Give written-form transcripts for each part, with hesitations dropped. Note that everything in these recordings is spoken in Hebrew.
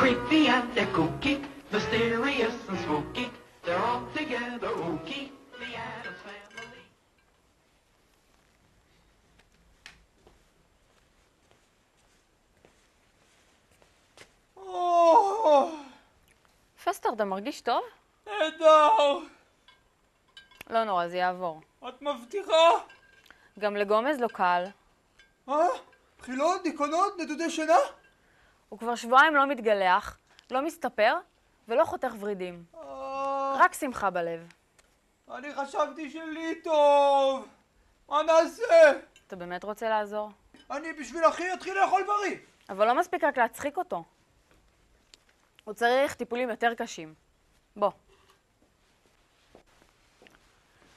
Creepy and they're kooky, mysterious and spooky. They're all together ooky, the Addams Family. פסטר, אתה מרגיש טוב? נהדר! לא נורא, זה יעבור. את מבטיחה? גם לגומז לא קל. בחילות, דיכאונות, נדודי שינה? הוא כבר שבועיים לא מתגלח, לא מסתפר ולא חותך ורידים. רק שמחה בלב. אני חשבתי שלי טוב. מה נעשה? אתה באמת רוצה לעזור? אני בשביל אחי אתחיל לאכול בריא. אבל לא מספיק רק להצחיק אותו. הוא צריך טיפולים יותר קשים. בוא.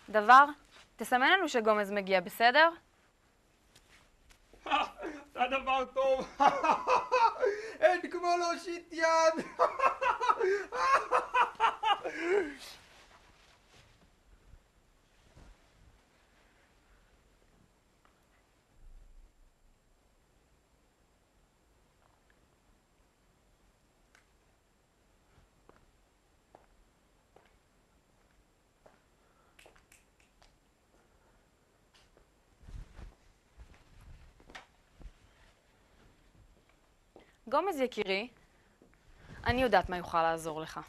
דבר, תסמן לנו שגומז מגיע, בסדר? זה דבר טוב. אין כמו להושיט יד. גומז יקירי, אני יודעת מה יוכל לעזור לך.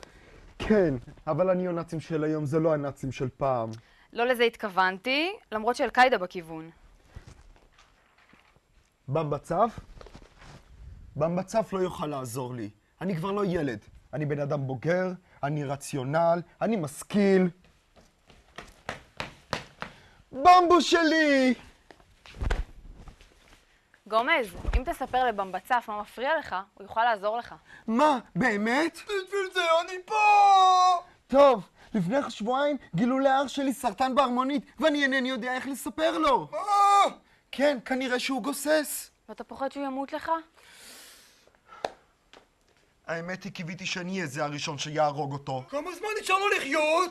כן, אבל הניאו-נאצים של היום זה לא הנאצים של פעם. לא לזה התכוונתי, למרות שאל-קאידה בכיוון. במבצף? במבצף לא יוכל לעזור לי. אני כבר לא ילד. אני בן אדם בוגר, אני רציונל, אני משכיל. במבו שלי! גומז, אם תספר לבמבצף מה מפריע לך, הוא יוכל לעזור לך. מה, באמת? בשביל זה אני פה! טוב, לפני שבועיים גילו לאח שלי סרטן בהרמונית, ואני אינני יודע איך לספר לו. מה? כן, כנראה שהוא גוסס. ואתה פוחד שהוא ימות לך? האמת היא, קיוויתי שאני אהיה זה הראשון שיהרוג אותו. כמה זמן נשאר לו לחיות?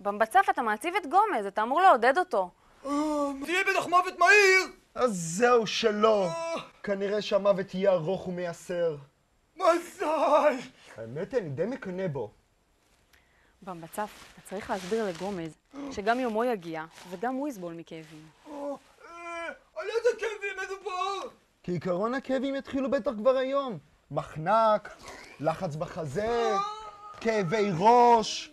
במבצף אתה מעציב את גומז, אתה אמור לעודד אותו. תהיה בטח מוות מהיר! אז זהו שלא. כנראה שהמוות יהיה ארוך ומייסר. מזל! האמת היא, אני די מקנא בו. במבצף, אתה צריך להסביר לגומז שגם יומו יגיע, וגם הוא יסבול מכאבים. על איזה כאבים מדובר? כעיקרון הכאבים יתחילו בטח כבר היום. מחנק, לחץ בחזה, כאבי ראש,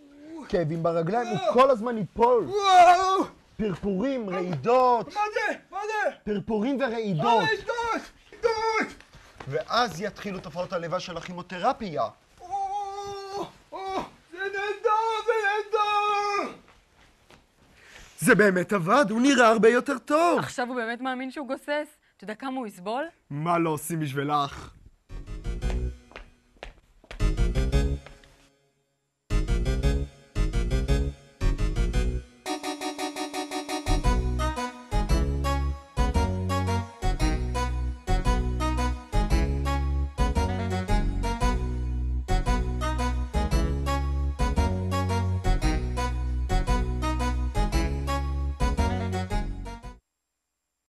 כאבים ברגליים, הוא כל הזמן ייפול. וואו! פרפורים, רעידות. מה זה? מה זה? פרפורים ורעידות. רעידות! ואז יתחילו תופעות הלוואי של הכימותרפיה. זה נהדר! זה באמת עבד, הוא נראה הרבה יותר טוב. עכשיו הוא באמת מאמין שהוא גוסס? אתה יודע כמה הוא יסבול? מה לא עושים בשבילך?